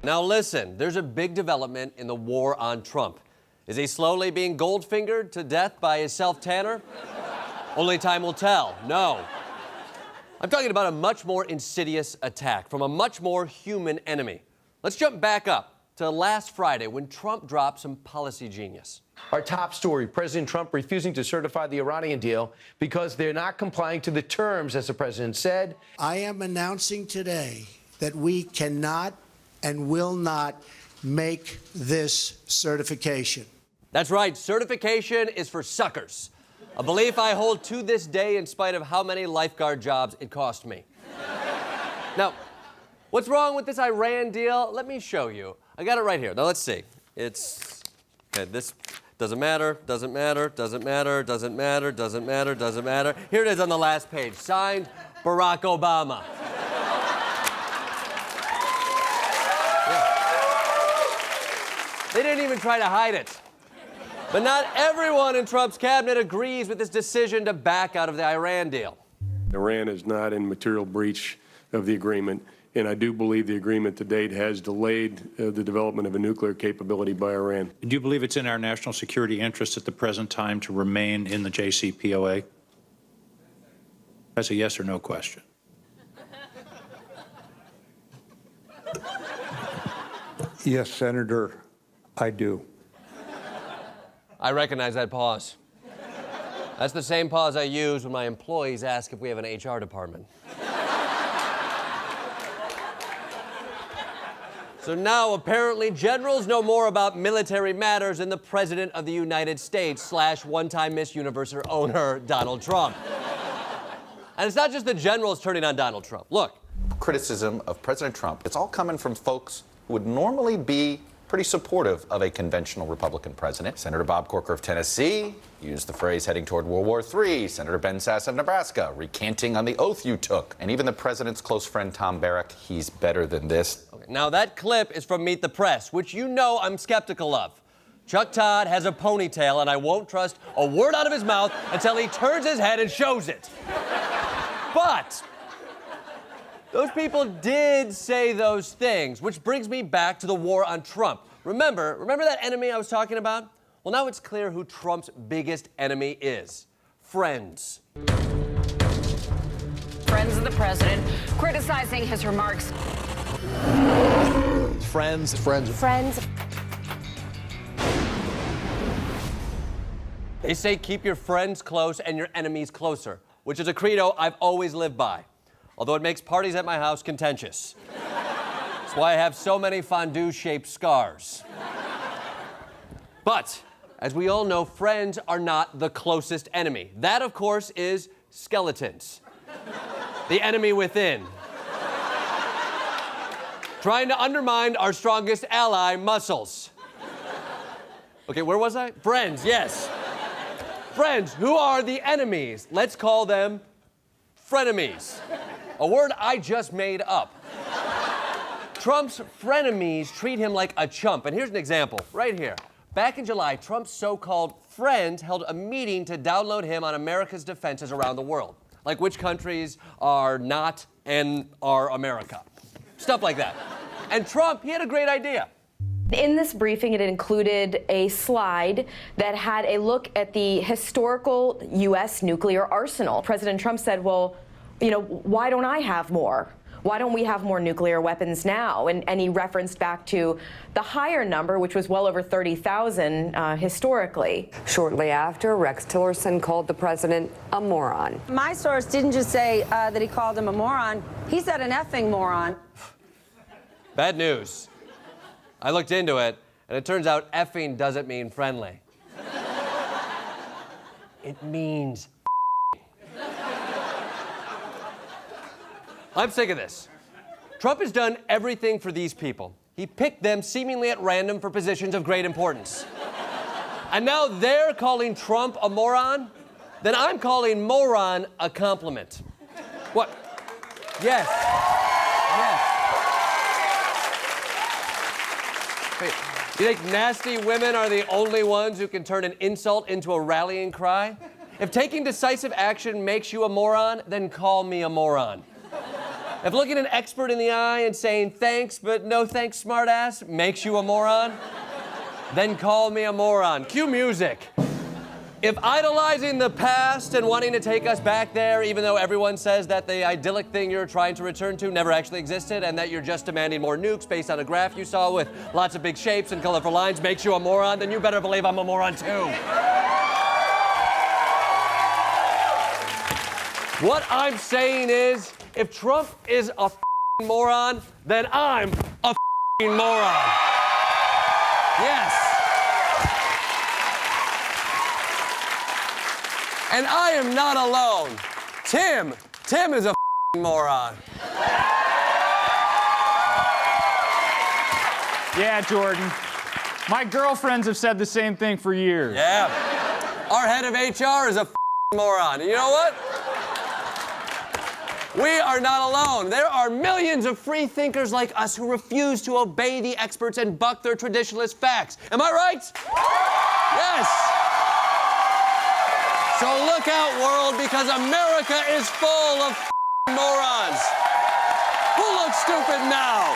Now listen, there's a big development in the war on Trump. Is he slowly being gold-fingered to death by his self-tanner? Only time will tell. No. I'm talking about a much more insidious attack from a much more human enemy. Let's jump back up to last Friday when Trump dropped some policy genius. Our top story, President Trump refusing to certify the Iranian deal because they're not complying to the terms, as the president said. I am announcing today that we cannot and will not make this certification. That's right, certification is for suckers. A belief I hold to this day in spite of how many lifeguard jobs it cost me. Now, what's wrong with this Iran deal? Let me show you. I got it right here. Now, let's see. It's... Okay, this doesn't matter, doesn't matter, doesn't matter, doesn't matter, doesn't matter, doesn't matter. Here it is on the last page. Signed, Barack Obama. They didn't even try to hide it. But not everyone in Trump's cabinet agrees with his decision to back out of the Iran deal. Iran is not in material breach of the agreement, and I do believe the agreement to date has delayed the development of a nuclear capability by Iran. Do you believe it's in our national security interest at the present time to remain in the JCPOA? That's a yes or no question. Yes, Senator, I do. I recognize that pause. That's the same pause I use when my employees ask if we have an HR department. So now, apparently, generals know more about military matters than the President of the United States / one-time Miss Universe owner, Donald Trump. And it's not just the generals turning on Donald Trump. Look. Criticism of President Trump, it's all coming from folks who would normally be pretty supportive of a conventional Republican president. Senator Bob Corker of Tennessee used the phrase heading toward World War III. Senator Ben Sasse of Nebraska recanting on the oath you took. And even the president's close friend Tom Barrack, he's better than this. Okay, now that clip is from Meet the Press, which you know I'm skeptical of. Chuck Todd has a ponytail, and I won't trust a word out of his mouth until he turns his head and shows it. But those people did say those things, which brings me back to the war on Trump. Remember that enemy I was talking about? Well, now it's clear who Trump's biggest enemy is. Friends. Friends of the president criticizing his remarks. Friends. They say keep your friends close and your enemies closer, which is a credo I've always lived by. Although it makes parties at my house contentious. That's why I have so many fondue-shaped scars. But, as we all know, friends are not the closest enemy. That, of course, is skeletons. The enemy within. Trying to undermine our strongest ally, muscles. Okay, where was I? Friends, yes. Friends, who are the enemies? Let's call them frenemies. A word I just made up. Trump's frenemies treat him like a chump. And here's an example, right here. Back in July, Trump's so-called friends held a meeting to download him on America's defenses around the world. Like which countries are not and are America. Stuff like that. And Trump, he had a great idea. In this briefing, it included a slide that had a look at the historical U.S. nuclear arsenal. President Trump said, well, you know, why don't I have more? Why don't we have more nuclear weapons now? And he referenced back to the higher number, which was well over 30,000 historically. Shortly after, Rex Tillerson called the president a moron. My source didn't just say that he called him a moron. He said an effing moron. Bad news. I looked into it, and it turns out effing doesn't mean friendly. It means I'm sick of this. Trump has done everything for these people. He picked them seemingly at random for positions of great importance. And now they're calling Trump a moron? Then I'm calling moron a compliment. What? Yes. Yes. Wait, you think nasty women are the only ones who can turn an insult into a rallying cry? If taking decisive action makes you a moron, then call me a moron. If looking an expert in the eye and saying thanks but no thanks, smartass, makes you a moron, then call me a moron. Cue music. If idolizing the past and wanting to take us back there, even though everyone says that the idyllic thing you're trying to return to never actually existed and that you're just demanding more nukes based on a graph you saw with lots of big shapes and colorful lines makes you a moron, then you better believe I'm a moron too. What I'm saying is, if Trump is a moron, then I'm a moron. Yes. And I am not alone. Tim is a moron. Yeah, Jordan. My girlfriends have said the same thing for years. Yeah. Our head of HR is a moron. And you know what? We are not alone. There are millions of free thinkers like us who refuse to obey the experts and buck their traditionalist facts. Am I right? Yes. So look out, world, because America is full of morons. Who looks stupid now?